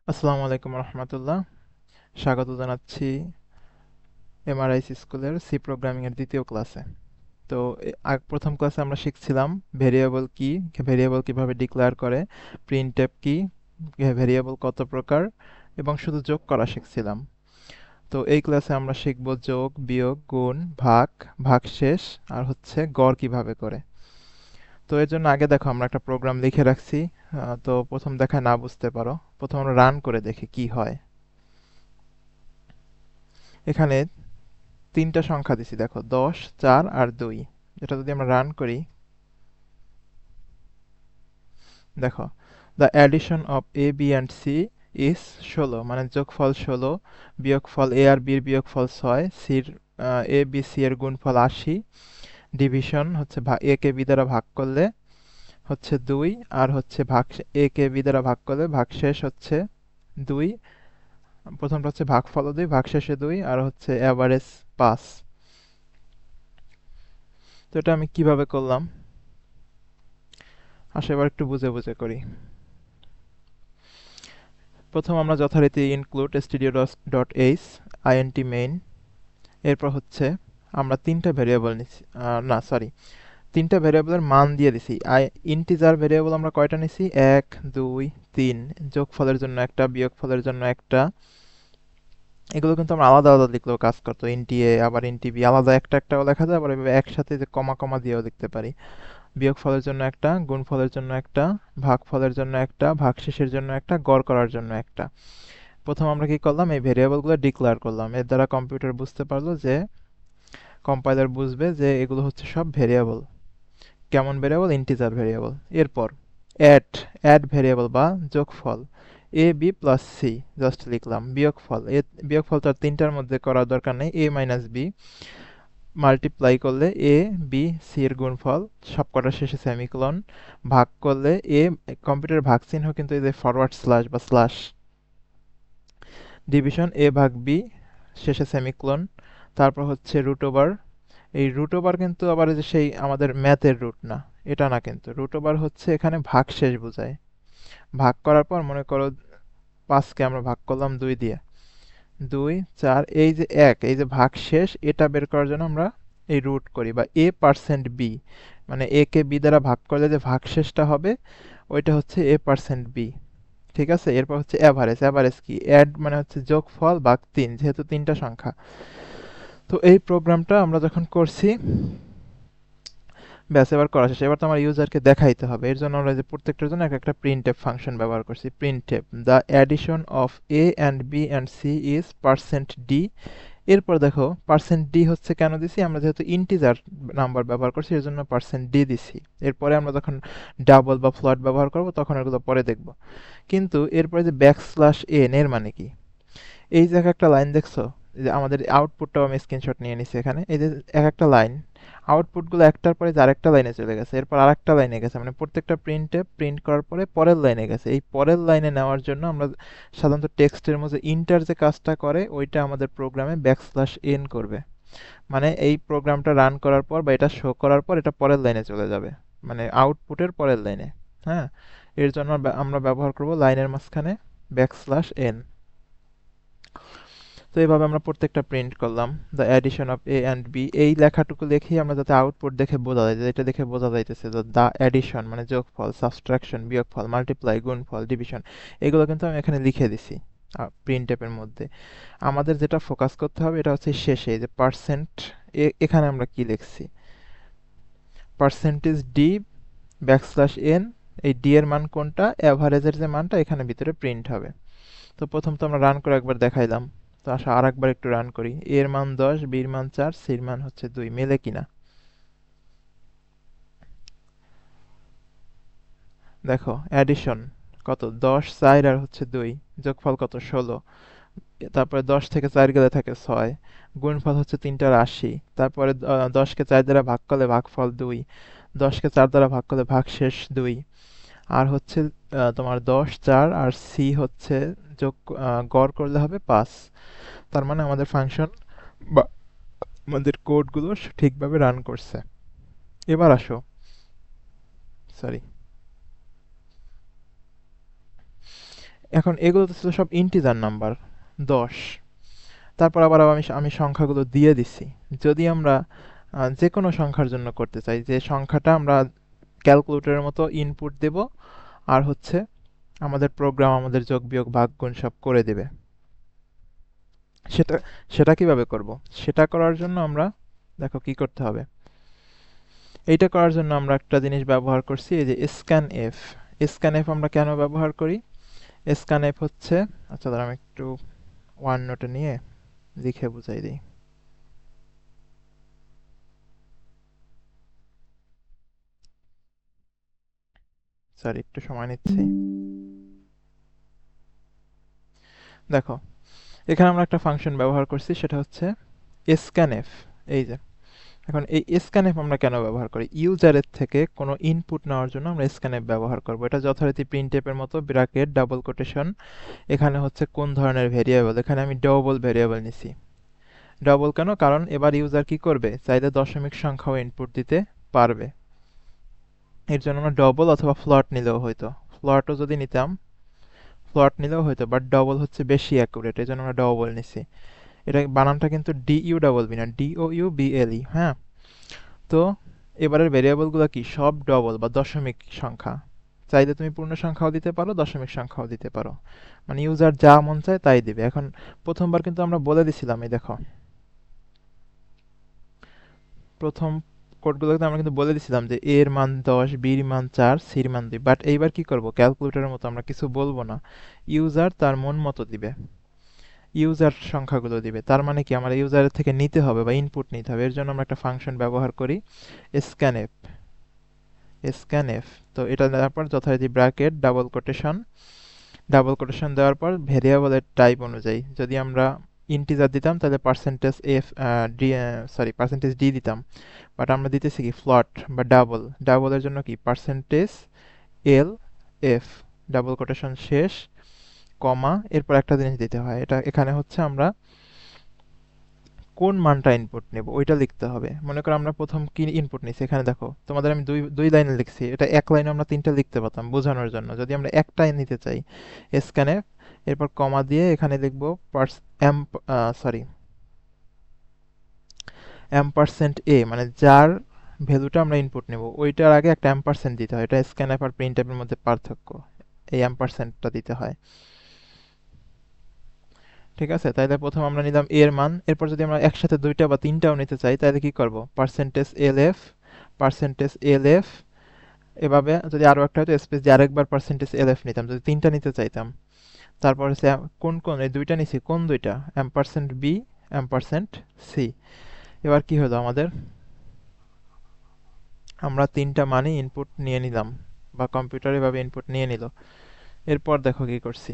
আসসালামু আলাইকুম রহমতুল্লাহ। স্বাগত জানাচ্ছি এমআরআইস স্কুলের সি প্রোগ্রামিং এর দ্বিতীয় ক্লাসে। তো প্রথম ক্লাসে আমরা শিখছিলাম ভেরিয়েবল কি, ভেরিয়েবল কিভাবে ডিক্লেয়ার করে, প্রিন্টএফ কি, ভেরিয়েবল কত প্রকার এবং শুধু যোগ করা শিখছিলাম। তো এই ক্লাসে আমরা শিখব যোগ, বিয়োগ, গুণ, ভাগ, ভাগশেষ আর হচ্ছে গড় কিভাবে করে। তো এর জন্য আগে দেখো আমরা একটা প্রোগ্রাম লিখে রাখছি। তো প্রথম দেখায় না বুঝতে পারো, প্রথম আমরা রান করে দেখি কি হয়। এখানে তিনটা সংখ্যা দিছি, দেখো 10, 4 আর 2। এটা যদি আমরা রান করি, দেখো the addition of A B and C is 16, মানে যোগফল 16, বিয়োগফল এ আর বির বিয়োগফল 6, সির এ বি সি এর গুণফল 80, ডিভিশন হচ্ছে এ কে বি দ্বারা ভাগ করলে হচ্ছে 2, আর হচ্ছে ভাগ এ কে বি দ্বারা ভাগ করলে ভাগশেষ হচ্ছে 2। প্রথমটা হচ্ছে ভাগফল 2, ভাগশেষে 2, আর হচ্ছে অ্যাভারেজ 5। তো এটা আমি কিভাবে করলাম, আসো এবার একটু বুঝে বুঝে করি। প্রথম আমরা যথারীতি ইনক্লুড studio.h int মেইন, এরপর হচ্ছে আমরা তিনটা ভেরিয়েবল নিছি, না সরি, তিনটা ভেরিয়েবলের মান দিয়ে দিছি। ইন্টিজার ভেরিয়েবল আমরা কয়টা নিছি, 1, 2, 3। যোগফলের জন্য একটা, বিয়োগফলের জন্য একটা। এগুলো কিন্তু আমরা আলাদা আলাদা লিখলেও কাজ করতো, ইন্টি এ আবার ইন্টি বি আলাদা একটা একটাও লেখা যায়, আবার এভাবে একসাথে যে কমা কমা দিয়েও লিখতে পারি। বিয়োগফলের জন্য একটা, গুণফলের জন্য একটা, ভাগফলের জন্য একটা, ভাগশেষের জন্য একটা, গড় করার জন্য একটা। প্রথম আমরা কি করলাম, এই ভেরিয়েবলগুলো ডিক্লেয়ার করলাম। এর দ্বারা কম্পিউটার বুঝতে পারলো যে, কম্পাইলার বুঝবে যে এগুলো হচ্ছে সব ভেরিয়েবল। কেমন ভেরিয়েবল, ইন্টিজার ভেরিয়েবল। এরপর অ্যাড অ্যাড ভেরিয়েবল বা যোগফল A B plus C just লিখলাম। বিয়োগফল বিয়োগফল তো আর তিনটার মধ্যে করার দরকার নেই, এ মাইনাস বি মাল্টিপ্লাই করলে এ বি সি এর গুণফল, সবকটার শেষে সেমিকোলন। ভাগ করলে কম্পিউটারের ভাগ চিহ্ন কিন্তু এই যে ফরওয়ার্ড স্ল্যাশ বা স্ল্যাশ। ডিভিশন এ ভাগ বি, শেষে সেমিকোলন। তারপর হচ্ছে রুট ওভার। এই রুট ওভার কিন্তু আবার এই যে সেই আমাদের ম্যাথের রুট না, এটা না, কিন্তু রুট ওভার হচ্ছে এখানে ভাগশেষ বোঝায়। ভাগ করার পর মনে করো 5কে আমরা ভাগ করলাম 2 দিয়ে, 2, 4, এই যে 1, এই যে ভাগশেষ, এটা বের করার জন্য আমরা এই রুট করি বা এ পার্সেন্ট বি, মানে এ কে বি দ্বারা ভাগ করলে যে ভাগশেষটা হবে ওইটা হচ্ছে এ পার্সেন্ট বি। ঠিক আছে, এরপর হচ্ছে অ্যাভারেজ। অ্যাভারেজ কি, অ্যাড মানে হচ্ছে যোগফল ভাগ 3, যেহেতু তিনটা সংখ্যা। তো এই প্রোগ্রামটা আমরা যখন করছি, ব্যাস এবার করা শেষ। এবার তো আমার ইউজারকে দেখাইতে হবে, এর জন্য আমরা যে প্রত্যেকটার জন্য এক একটা প্রিন্টএফ ফাংশন ব্যবহার করছি। Printf the addition of A and B and C is percent D. এরপর দেখো পার্সেন্ট ডি হচ্ছে কেন দিছি, আমরা যেহেতু ইন্টিজার নাম্বার ব্যবহার করছি এর জন্য পার্সেন্ট ডি দিছি। এরপরে আমরা যখন ডাবল বা ফ্লট ব্যবহার করব তখন এগুলো পরে দেখব। কিন্তু এরপরে যে ব্যাকস্ল্যাশ এন এর মানে কি, এই যে এক একটা লাইন দেখছো, এই যে আমাদের আউটপুটটাও আমি স্ক্রিনশট নিয়ে নিছি এখানে। এই যে এক একটা লাইন, আউটপুটগুলো একটার পরে যে আরেকটা লাইনে চলে গেছে, এরপর আরেকটা লাইনে গেছে, মানে প্রত্যেকটা প্রিন্টে প্রিন্ট করার পরে পরের লাইনে গেছে। এই পরের লাইনে নেওয়ার জন্য আমরা সাধারণত টেক্সটের মধ্যে ইন্টার যে কাজটা করে ওইটা আমাদের প্রোগ্রামে ব্যাকস্ল্যাশ এন করবে। মানে এই প্রোগ্রামটা রান করার পর বা এটা শো করার পর এটা পরের লাইনে চলে যাবে, মানে আউটপুটের পরের লাইনে। হ্যাঁ, এর জন্য আমরা ব্যবহার করব লাইনের মাঝখানে ব্যাকস্ল্যাশ এন। তো এইভাবে আমরা প্রত্যেকটা প্রিন্ট করলাম, the addition of A and B. এই লেখাটুকু লিখেই আমরা যাতে আউটপুট দেখে বোঝা যায়, যে এটা দেখে বোঝা যাইতেছে যে দ্য অ্যাডিশন মানে যোগফল, সাবট্রাকশন বিয়োগফল, মাল্টিপ্লাই গুণফল, ডিভিশন, এগুলো কিন্তু আমি এখানে লিখে দিছি প্রিন্ট এর মধ্যে। আমাদের যেটা ফোকাস করতে হবে এটা হচ্ছে শেষে যে পার্সেন্ট, এখানে আমরা কি লিখছি, পার্সেন্টেজ ডি ব্যাকস্ল্যাশ এন। এই ডি এর মান কোনটা, অ্যাভারেজের যে মানটা এখানে ভিতরে প্রিন্ট হবে। তো প্রথম তো আমরা রান করে একবার দেখাইলাম। তো আসা আর একবার একটু রান করি। এর মান 10, বির মান 4, সির মান হচ্ছে 2, মেলে কিনা দেখো। অ্যাডিশন কত, 10, 4 আর হচ্ছে 2, যোগফল কত, 16। তারপরে 10 থেকে 4 গেলে থাকে 6, গুণফল হচ্ছে 3টার 80। তারপরে 10কে 4 দ্বারা ভাগ করলে ভাগফল 2, 10কে 4 দ্বারা ভাগ করলে ভাগশেষ 2। আর হচ্ছে তোমার 10, 4 আর সি হচ্ছে যোগ, গড় করলে হবে 5। তার মানে আমাদের ফাংশন বা আমাদের কোডগুলো ঠিকভাবে রান করছে। এবার আসো, সরি, এখন এগুলো তো ছিল সব ইন্টিজার নাম্বার 10। তারপর আবার আমি সংখ্যাগুলো দিয়ে দিচ্ছি। যদি আমরা যে কোনো সংখ্যার জন্য করতে চাই, যে সংখ্যাটা আমরা ক্যালকুলেটরের মতো ইনপুট দেব, আর হচ্ছে আমাদের প্রোগ্রাম আমাদের যোগ বিয়োগ ভাগ গুণ সব করে দেবে। সেটা সেটা কিভাবে করব? সেটা করার জন্য আমরা দেখো কি করতে হবে। এইটা করার জন্য আমরা একটা জিনিস ব্যবহার করছি, এই যে স্ক্যানএফ। স্ক্যানএফ আমরা কেন ব্যবহার করি? স্ক্যানএফ হচ্ছে, আচ্ছা দাঁড়া আমি একটু ওয়ান নোটে নিয়ে লিখে বুঝাই দিই। সরি, একটু সময় নিচ্ছি। দেখো, এখানে আমরা একটা ফাংশন ব্যবহার করছি, সেটা হচ্ছে স্ক্যানএফ। এই যে, এখন এই স্ক্যানএফ আমরা কেন ব্যবহার করি? ইউজারের থেকে কোনো ইনপুট নেওয়ার জন্য আমরা স্ক্যানএফ ব্যবহার করব। এটা যথারীতি প্রিন্টএফের মতো ব্র্যাকেট ডাবল কোটেশন। এখানে হচ্ছে কোন ধরনের ভেরিয়েবল, এখানে আমি ডবল ভেরিয়েবল নিছি। ডবল কেন? কারণ এবার ইউজার কি করবে, চাইলে দশমিক সংখ্যাও ইনপুট দিতে পারবে। এর জন্য আমরা ডবল অথবা ফ্লট নিলেও হয়তো, ফ্লটও যদি নিতাম, ফ্লট নিলেও হয়তো, বাট ডবল হচ্ছে বেশি অ্যাকুরেট, এই জন্য আমরা ডবল নিছি। এটা বানানটা কিন্তু ডিইউ ডাবল বি না, DOUBLE। হ্যাঁ, তো এবারের ভেরিয়েবলগুলো কি সব ডবল বা দশমিক সংখ্যা। চাইলে তুমি পূর্ণ সংখ্যাও দিতে পারো, দশমিক সংখ্যাও দিতে পারো, মানে ইউজার যা মন চায় তাই দিবে। এখন প্রথমবার কিন্তু আমরা বলে দিছিলাম, এই দেখো প্রথম কোডগুলোতে আমরা কিন্তু বলে দিছিলাম যে এর মান 10, বির মান 4, সির মান 2। বাট এইবার কি করব, ক্যালকুলেটরের মতো আমরা কিছু বলবো না, ইউজার তার মন মতো দিবে, ইউজার সংখ্যাগুলো দিবে। তার মানে কি, আমার ইউজারের থেকে নিতে হবে বা ইনপুট নিতে হবে। এর জন্য আমরা একটা ফাংশন ব্যবহার করি, স্ক্যানএফ। স্ক্যানএফ, তো এটা দেওয়ার পর যথারীতি bracket double quotation, double quotation দেওয়ার পর ভেরিয়েবলের টাইপ অনুযায়ী যদি আমরা ইন্টিজার দিতাম তাহলে percentage F D, sorry percentage D দিতাম। বাট আমরা দিতেছি কি ফ্লট বা ডাবল। ডাবলের জন্য কি percentage L F, double quotation শেষ, কমা, এরপর একটা জিনিস দিতে হয়, এটা এখানে হচ্ছে আমরা কোন মানটা ইনপুট নেব ওইটা লিখতে হবে। মনে করো আমরা প্রথম কি ইনপুট নিছি, এখানে দেখো তোমাদের আমি দুই দুই লাইনে লিখছি, এটা এক লাইনে আমরা তিনটা লিখতে পারতাম বোঝানোর জন্য। যদি আমরা একটাই নিতে চাই, স্ক্যানে এরপর কমা দিয়ে এখানে লিখবো পার্স এম, সরি এম% এ, মানে যার ভ্যালুটা আমরা ইনপুট নেব ওইটার আগে একটা এম% দিতে হয়। এটা স্ক্যানএফ আর প্রিন্টএফের মধ্যে পার্থক্য, এই এম%টা দিতে হয়। ঠিক আছে, তাইলে প্রথম আমরা নিলাম এর মান। এরপর যদি আমরা একসাথে দুইটা বা তিনটাও নিতে চাই তাহলে কি করব, পার্সেন্টেজ এলএফ, পার্সেন্টেজ এলএফ, এভাবে। যদি আরো একটা হতো স্পেস দিয়ে আরেকবার পার্সেন্টেজ এলএফ নিতাম যদি তিনটা নিতে চাইতাম। তারপর হচ্ছে কোন কোন, এই দুইটা নিছি, কোন দুইটা, এম%বি, এম%সি। এবার কি হলো আমাদের, আমরা তিনটা মানে ইনপুট নিয়ে নিলাম বা কম্পিউটার এভাবে ইনপুট নিয়ে নিল। এরপর দেখো কি করছি,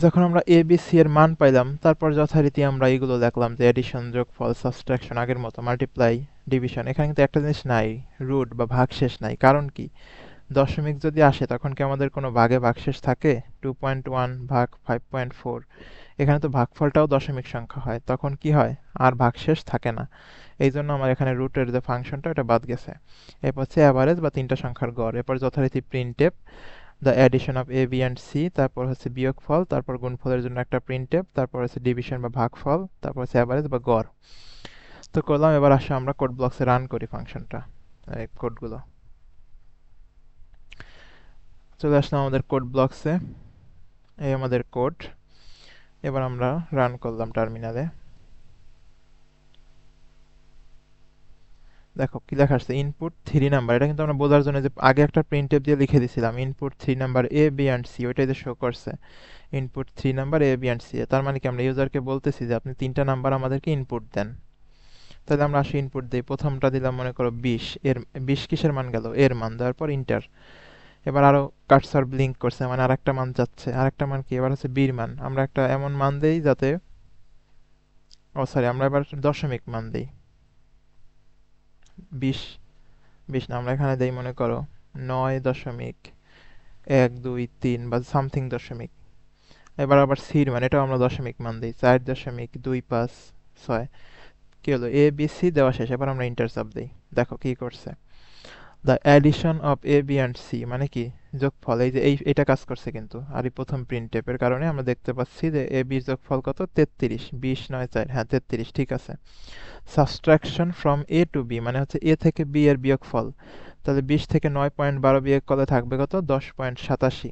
যখন আমরা এ বি সি এর মান পাইলাম তারপর যথারীতি আমরা এগুলো দেখলাম যে এডিশন, যোগফল, সাবট্রাকশন, আগের মতো মাল্টিপ্লাই, ডিভিশন। এখানে কিন্তু একটা জিনিস নাই, রুট বা ভাগশেষ নাই। কারণ কি, দশমিক যদি আসে তখন কি আমাদের কোনো ভাগে ভাগশেষ থাকে? 2.1 ভাগ 5.4, এখানে তো ভাগফলটাও দশমিক সংখ্যা হয়, তখন কি হয়, আর ভাগশেষ থাকে না। এই জন্য আমার এখানে রুটের যে ফাংশনটা ওটা বাদ গেছে। এরপর হচ্ছে অ্যাভারেজ বা তিনটা সংখ্যার গড়, এরপর যথারীতি printf, the addition of A B and C, তারপর হচ্ছে বিয়োগফল, তারপর গুণফলের জন্য একটা প্রিন্টএফ, তারপর হচ্ছে ডিভিশন বা ভাগফল, তারপর হচ্ছে অ্যাভারেজ বা গড়। তো করলাম, এবার আসো আমরা কোড ব্লকসে রান করি ফাংশনটা, এই কোডগুলো। চলে আসলাম আমাদের কোড ব্লকসে, এই আমাদের কোড। এবার আমরা রান করলাম টার্মিনালে। দেখো কি লেখা আসছে, ইনপুট 3 নাম্বার। এটা কিন্তু আমরা বোঝার জন্য যে আগে একটা প্রিন্টএফ দিয়ে লিখে দিছিলাম, input 3 number A B and C, ওইটাই যে শো করছে input 3 number A B and C. তার মানে কি, আমরা ইউজারকে বলতেছি যে আপনি তিনটা নাম্বার আমাদেরকে ইনপুট দেন। তাহলে আমরা আসি ইনপুট দিই, প্রথমটা দিলাম মনে করো 20, এর 20 কিসের মান গেল, এর মান দেওয়ার পর ইন্টার। এবার আরো কার্সর ব্লিঙ্ক করছে, মানে আরেকটা মান যাচ্ছে, আরেকটা মান কি, এবার হচ্ছে বির মান। আমরা একটা এমন মান দেই যাতে, ও সরি, আমরা এবার দশমিক মান দেই। 20, 20 না, আমরা এখানে দেই মনে করো 9.123 বা সামথিং দশমিক। এবার আবার সির মান, এটাও আমরা দশমিক মান দিই, 4.2556। কি হলো, এ বি সি দেওয়া শেষ, এবার আমরা ইন্টার চাপ দিই। দেখো কি করছে, the addition of A B and C মানে কি যোগফল, এই যে এটা কাজ করছে কিন্তু। আর এই প্রথম প্রিন্ট টেপের কারণে আমরা দেখতে পাচ্ছি যে এ বির যোগফল কত, 33, 20 9 4, হ্যাঁ 33, ঠিক আছে। Subtraction from A to B মানে হচ্ছে এ থেকে বি এর বিয়োগফল, তাহলে 20 থেকে 9.12 বিয়োগ করলে থাকবে কত, 10.87।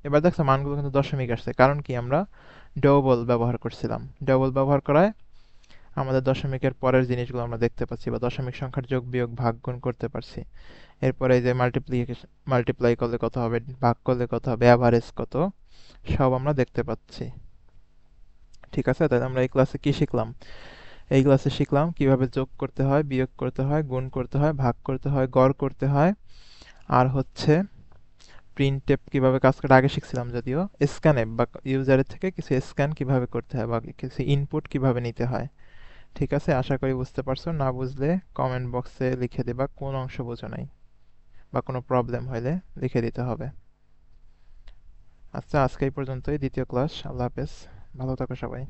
এবার দেখছো মানগুলো কিন্তু দশমিক আসছে, কারণ কি আমরা ডবল ব্যবহার করছিলাম। ডবল ব্যবহার করায় আমাদের দশমিকের পরের জিনিসগুলো আমরা দেখতে পাচ্ছি, বা দশমিক সংখ্যার যোগ বিয়োগ ভাগ গুণ করতে পারছি। এরপরে এই যে মাল্টিপ্লাই করলে কত হবে, ভাগ করলে কত হবে, অ্যাভারেজ কত, সব আমরা দেখতে পাচ্ছি। ঠিক আছে, তাহলে আমরা এই ক্লাসে কি শিখলাম? এই ক্লাসে শিখলাম কিভাবে যোগ করতে হয়, বিয়োগ করতে হয়, গুণ করতে হয়, ভাগ করতে হয়, গড় করতে হয়। আর হচ্ছে প্রিন্টএফ কিভাবে কাজ করে আগে শিখছিলাম যদিও। স্ক্যানএফ বা ইউজারের থেকে কিছু স্ক্যান কিভাবে করতে হয় বা কিছু ইনপুট কিভাবে নিতে হয়। ঠিক আছে, আশা করি বুঝতে পারছো। না বুঝলে কমেন্ট বক্সে লিখে দেবা কোন অংশ বোঝো নাই, বা কোনো প্রবলেম হলে লিখে দিতে হবে। আচ্ছা, আজকে এই পর্যন্তই, দ্বিতীয় ক্লাস। আল্লাহ হাফেজ, ভালো থাকো সবাই।